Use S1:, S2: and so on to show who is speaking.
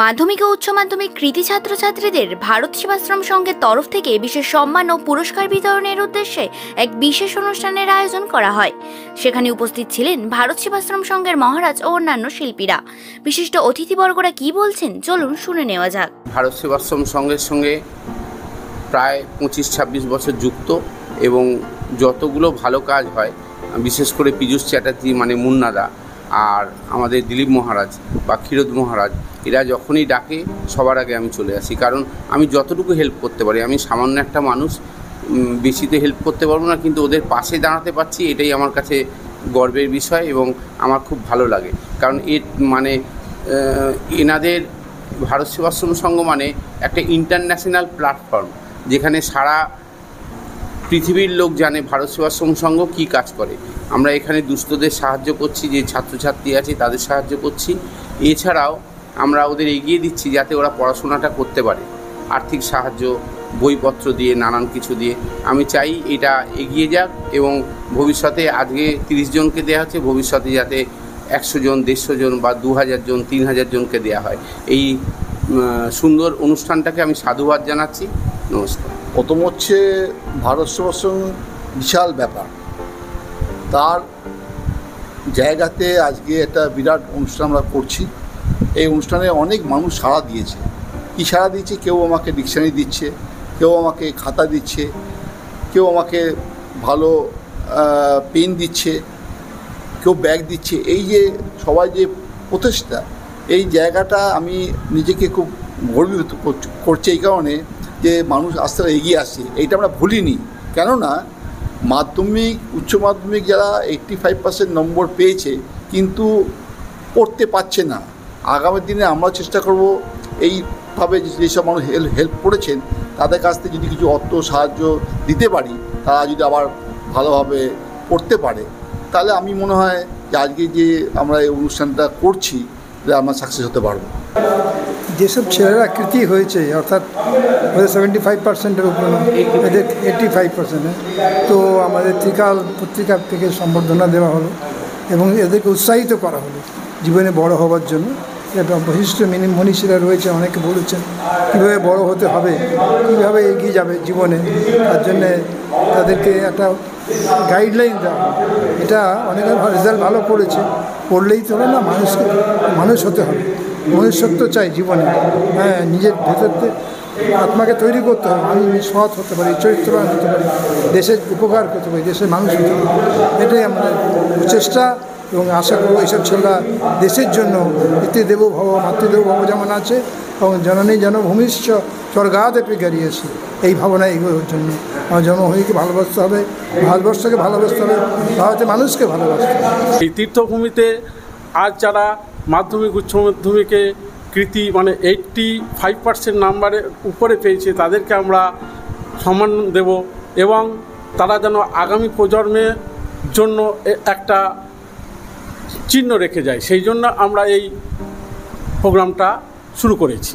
S1: মাধ্যমিক ও উচ্চ মাধ্যমিক কৃতী ছাত্রছাত্রীদের ভারত সেবাশ্রম সংঘের তরফ থেকে বিশেষ সম্মান ও পুরস্কার বিতরণের উদ্দেশ্যে এক বিশেষ অনুষ্ঠানের আয়োজন করা হয়। সেখানে উপস্থিত ছিলেন ভারত সেবাশ্রম সংঘের মহারাজ ও অন্যান্য শিল্পীরা। বিশিষ্ট অতিথিবর্গরা কি বলছেন চলুন শুনে নেওয়া যাক।
S2: ভারত সেবাশ্রম সংঘের সঙ্গে প্রায় 25-26 বছর যুক্ত এবং যতগুলো ভালো কাজ হয়, বিশেষ করে পীযূষ চ্যাটার্জি মানে মুন্নাদা আর আমাদের দিলীপ মহারাজ বা ক্ষীরোদ মহারাজ, এরা যখনই ডাকে সবার আগে আমি চলে আসি। কারণ আমি যতটুকু হেল্প করতে পারি, আমি সামান্য একটা মানুষ, বেশি তো হেল্প করতে পারবো না, কিন্তু ওদের পাশে দাঁড়াতে পারছি, এটাই আমার কাছে গর্বের বিষয় এবং আমার খুব ভালো লাগে। কারণ এনাদের ভারত সেবাশ্রম সংঘ মানে একটা ইন্টারন্যাশনাল প্ল্যাটফর্ম, যেখানে সারা পৃথিবীর লোক জানে ভারত সেবাশ্রম সংঘ কী কাজ করে। আমরা এখানে দুস্থদের সাহায্য করছি, যে ছাত্রছাত্রী আছে তাদের সাহায্য করছি। এছাড়াও আমরা ওদের এগিয়ে দিচ্ছি যাতে ওরা পড়াশোনাটা করতে পারে, আর্থিক সাহায্য, বইপত্র দিয়ে, নানান কিছু দিয়ে। আমি চাই এটা এগিয়ে যাক এবং ভবিষ্যতে আজকে 30 জনকে দেওয়া হচ্ছে, ভবিষ্যতে যাতে 100 জন, 150 জন বা 2000 জন, 3000 জনকে দেওয়া হয়। এই সুন্দর অনুষ্ঠানটাকে আমি সাধুবাদ জানাচ্ছি। নমস্কার।
S3: প্রথম হচ্ছে ভারত সেবাশ্রম বিশাল ব্যাপার, তার জায়গাতে আজকে একটা বিরাট অনুষ্ঠান আমরা করছি। এই অনুষ্ঠানে অনেক মানুষ সাড়া দিয়েছে। কী সাড়া দিয়েছে? কেউ আমাকে ডিকশনারি দিচ্ছে, কেউ আমাকে খাতা দিচ্ছে, কেউ আমাকে ভালো পেন দিচ্ছে, কেউ ব্যাগ দিচ্ছে। এই যে সবাই যে প্রচেষ্টা, এই জায়গাটা আমি নিজেকে খুব গর্বিত করছে এই কারণে যে মানুষ আস্তে আস্তে এগিয়ে আসছে। এইটা আমরা ভুলিনি, কেননা মাধ্যমিক উচ্চ মাধ্যমিক যারা 85% নম্বর পেয়েছে কিন্তু পড়তে পারছে না, আগামী দিনে আমরা চেষ্টা করব এইভাবে যেসব মানুষ হেল্প করেছেন তাদের কাছ থেকে যদি কিছু অর্থ সাহায্য দিতে পারি, তারা যদি আবার ভালোভাবে পড়তে পারে, তাহলে আমি মনে হয় যে আজকে যে আমরা এই অনুষ্ঠানটা করছি আমরা সাকসেস হতে পারবো।
S4: যেসব ছেলেরা কৃতি হয়েছে, অর্থাৎ ওদের 75%-এর উপরে, এদের 85%, তো আমাদের ত্রিকাল পত্রিকা থেকে সম্বর্ধনা দেওয়া হলো এবং এদেরকে উৎসাহিত করা হলো জীবনে বড় হওয়ার জন্য। একটা বৈশিষ্ট্য মনীষীরা রয়েছে, অনেকে বলেছেন কীভাবে বড় হতে হবে, কীভাবে এগিয়ে যাবে জীবনে, তার জন্যে তাদেরকে একটা গাইডলাইন দেওয়া। এটা অনেকে রেজাল্ট ভালো করেছে, পড়লেই তো না, মানুষ হতে হবে, মনুষ্যত্ব চাই জীবনে। হ্যাঁ, নিজের ভেতরতে আত্মাকে তৈরি করতে হবে, আমি সৎ হতে পারি, চরিত্রবান হতে পারি, দেশের উপকার করতে পারি, দেশের মানুষ হতে পারি। এটাই আমাদের প্রচেষ্টা এবং আশা করব এইসব ছেলেরা দেশের জন্য পিতৃদেব ভব মাতৃদেব ভব যেমন আছে এবং জননী জনভূমিশ্চ স্বর্গাদপি গড়িয়েছে, এই ভাবনায় এগোর জন্য আমার জন্মভূমিকে ভালোবাসতে হবে, ভারতবর্ষকে ভালোবাসতে হবে, ভারতের মানুষকে ভালোবাসতে হবে।
S5: এই তীর্থভূমিতে আজ যারা মাধ্যমিক উচ্চ মাধ্যমিকে কৃতি মানে 85% নাম্বারের উপরে পেয়েছে, তাদেরকে আমরা সম্মান দেব এবং তারা যেন আগামী প্রজন্মের জন্য একটা চিহ্ন রেখে যায়, সেই জন্য আমরা এই প্রোগ্রামটা শুরু করেছি।